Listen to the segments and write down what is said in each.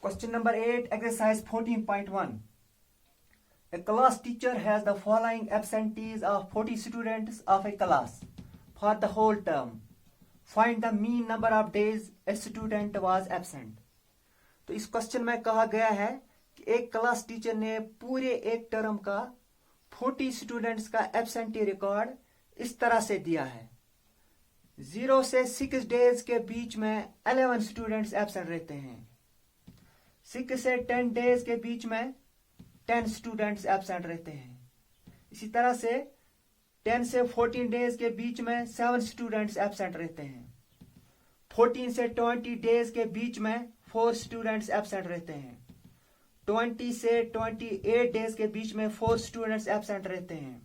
Question number 8, exercise 14.1. A class teacher has the following absentees of 40 students of a class for the whole term. Find the mean number of days a student was absent. तो इस question में कहा गया है कि एक class teacher ने पूरे एक टर्म का 40 स्टूडेंट्स का एब्सेंटी रिकॉर्ड इस तरह से दिया है। 0 से 6 डेज के बीच में 11 स्टूडेंट्स एब्सेंट रहते हैं। 6 से 10 डेज के बीच में 10 स्टूडेंट्स एब्सेंट रहते हैं। इसी तरह से 10 से 14 डेज के बीच में 7 स्टूडेंट्स एब्सेंट रहते हैं। 14 से 20 डेज के बीच में 4 स्टूडेंट्स एब्सेंट रहते हैं। 20 से 28 डेज के बीच में 4 स्टूडेंट्स एब्सेंट रहते हैं।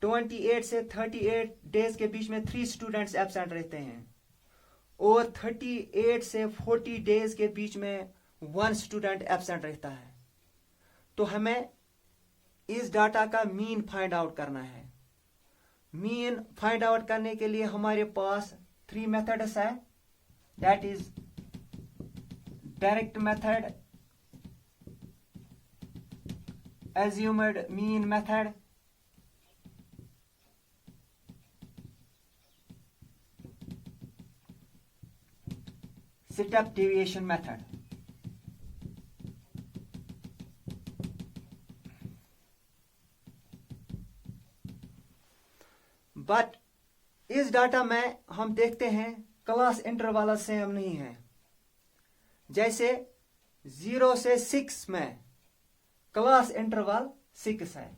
28 से 38 डेज के बीच में 3 स्टूडेंट्स एब्सेंट रहते हैं और 38 से 40 डेज के बीच में 1 स्टूडेंट एब्सेंट रहता है। तो हमें इस डाटा का मीन फाइंड आउट करना है। मीन फाइंड आउट करने के लिए हमारे पास 3 मेथड्स है, that is direct method, assumed mean method, step deviation method. But इस डाटा में हम देखते हैं क्लास इंटरवल सेम नहीं है। जैसे 0 से 6 में क्लास इंटरवल 6 है।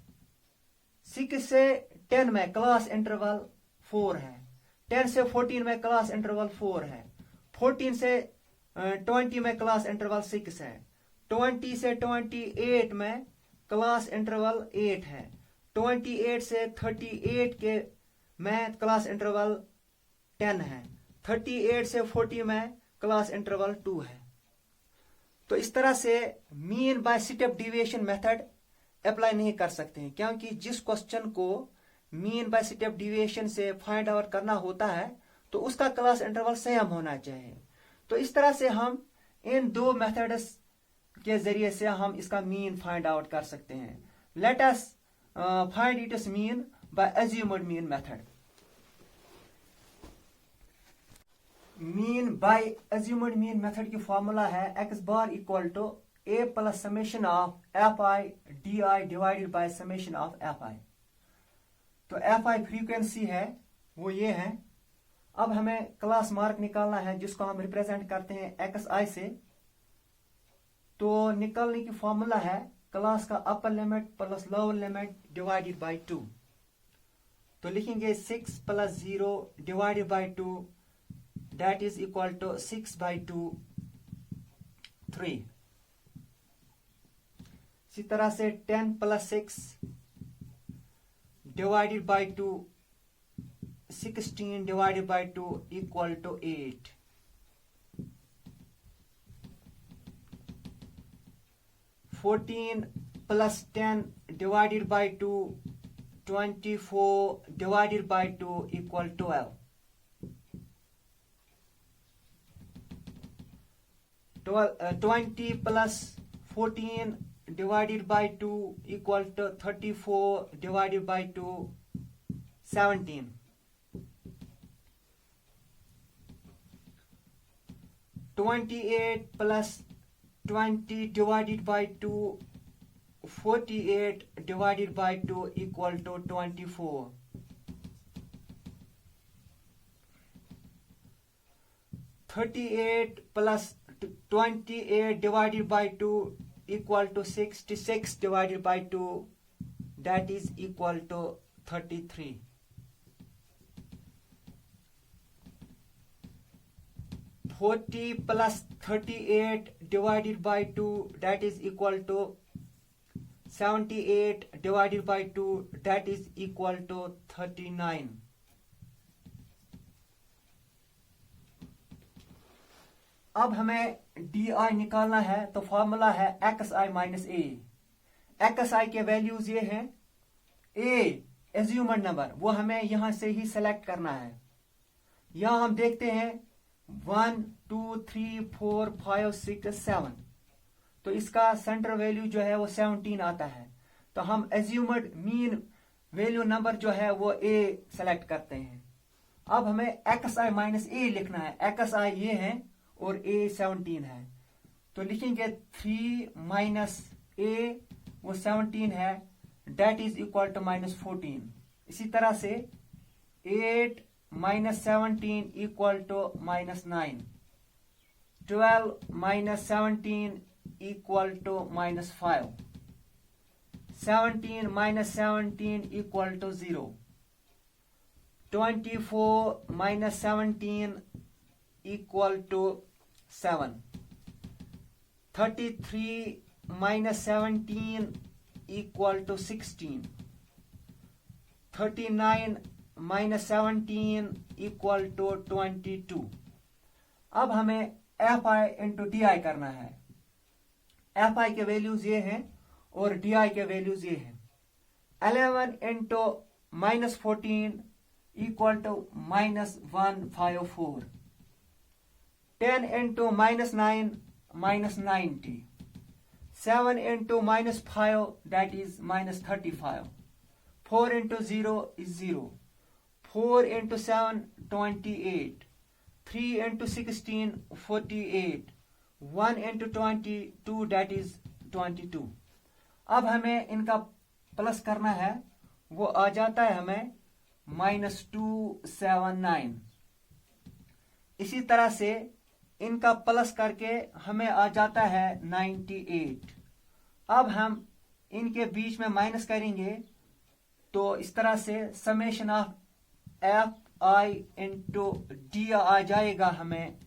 6 से 10 में क्लास इंटरवल 4 है। 10 से 14 में क्लास इंटरवल 4 है। 14 से 20 में क्लास इंटरवल 6 है। 20 से 28 में क्लास इंटरवल 8 है। 28 से 38 के में क्लास इंटरवल 10 है। 38 से 40 में क्लास इंटरवल 2 है। तो इस तरह से mean by step deviation method apply नहीं कर सकते हैं, क्योंकि जिस क्वेश्चन को मीन बाय स्टेप डिविएशन से फाइंड आउट करना होता है तो उसका क्लास इंटरवल सेम होना चाहिए। तो इस तरह से हम इन 2 मेथड्स के जरिए से हम इसका मीन फाइंड आउट कर सकते हैं। Let us find its mean by assumed mean method. Mean by assumed mean method की फॉर्मूला है x bar equal to a plus summation of fi di divided by summation of fi। तो fi frequency है, वो ये है। अब हमें class mark निकालना है जिसको हम रिप्रेजेंट करते हैं xi से। तो निकालने की फॉर्मूला है क्लास का upper limit plus lower limit divided by 2। तो लिखेंगे 6 plus 0 divided by 2, that is equal to 6 by 2 3। इसी तरह से 10 plus 6 divided by 2, 16 divided by 2 equal to 8। Plus 10 divided by 2, 24 divided by 2 equal 12. 20 plus 14 divided by 2 equal to 34 divided by 2, 17. 28 plus 20 divided by 2, 48 divided by 2 equal to 24. 38 plus 28 divided by 2 equal to 66 divided by 2, that is equal to 33. 40 plus 38 divided by 2, that is equal to 78 divided by 2, that is equal to 39. अब हमें DI निकालना है, तो formula है XI minus A। XI के values ये हैं। A assumed number, वो हमें यहां से ही सेलेक्ट करना है। यहां हम देखते हैं 1 2 3 4 5 6 7, तो इसका सेंटर वैल्यू जो है वो 17 आता है। तो हम एज्यूम्ड मीन वैल्यू नंबर जो है वो ए सेलेक्ट करते हैं। अब हमें एक्स आई माइनस ए लिखना है। एक्स आई ये है और ए 17 है, तो लिखेंगे 3 माइनस ए वो 17 है, डेट इज इक्वल टू -14। इसी तरह से 8 minus 17 equal to -9, 12 minus 17 equal to -5, 17 minus 17 equal to 0, 24 minus 17 equal to 7, 33 minus 17 equal to 16, 39 minus 17 equal to 22। अब हमें एफ आई इंटू डी आई करना है। एफ आई के वैल्यूज ये हैं और डी आई के वैल्यूज ये हैं। 11 into -14 equal to -154, 10 into -9 -90, 7 into -5 that is -35, 4 into 0 is 0, 4 into 7 28, 3 into 16 48, 1 into 22 that is 22। अब हमें इनका प्लस करना है, वो आ जाता है हमें -279। इसी तरह से इनका प्लस करके हमें आ जाता है 98। अब हम इनके बीच में माइनस करेंगे, तो इस तरह से summation of F I into D आ जाएगा हमें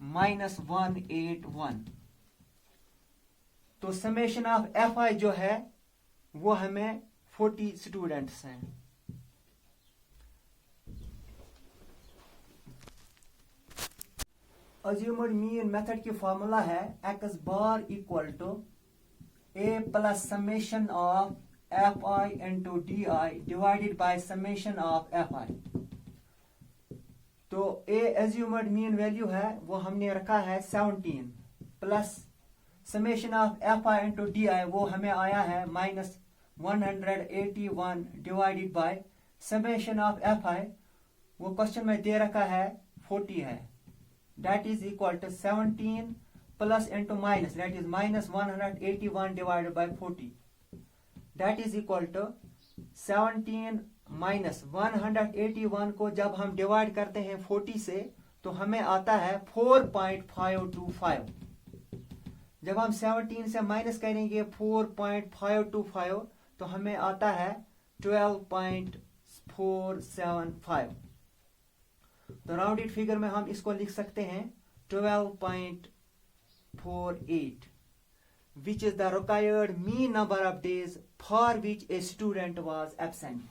-181। तो समेशन ऑफ एफ आई जो है वो हमें 40 स्टूडेंट्स हैं। अज्यूम्ड मीन मेथड की फॉर्मूला है X bar equal to A plus summation of F I into D I divided by summation of F I. तो ए एज्यूम्ड मीन वैल्यू है वो हमने रखा है 17 plus summation of F I into D आई वो हमें आया है -181 divided by summation of F आई वो क्वेश्चन में दे रखा है 40 है, that is equal to 17 plus into minus, that is -181 divided by 40, that is equal to 17 minus 181 को जब हम डिवाइड करते हैं 40 से तो हमें आता है 4.525। जब हम 17 से माइनस करेंगे 4.525 तो हमें आता है 12.475। तो राउंडेड फिगर में हम इसको लिख सकते हैं 12.48, which is the required mean number of days for which a student was absent।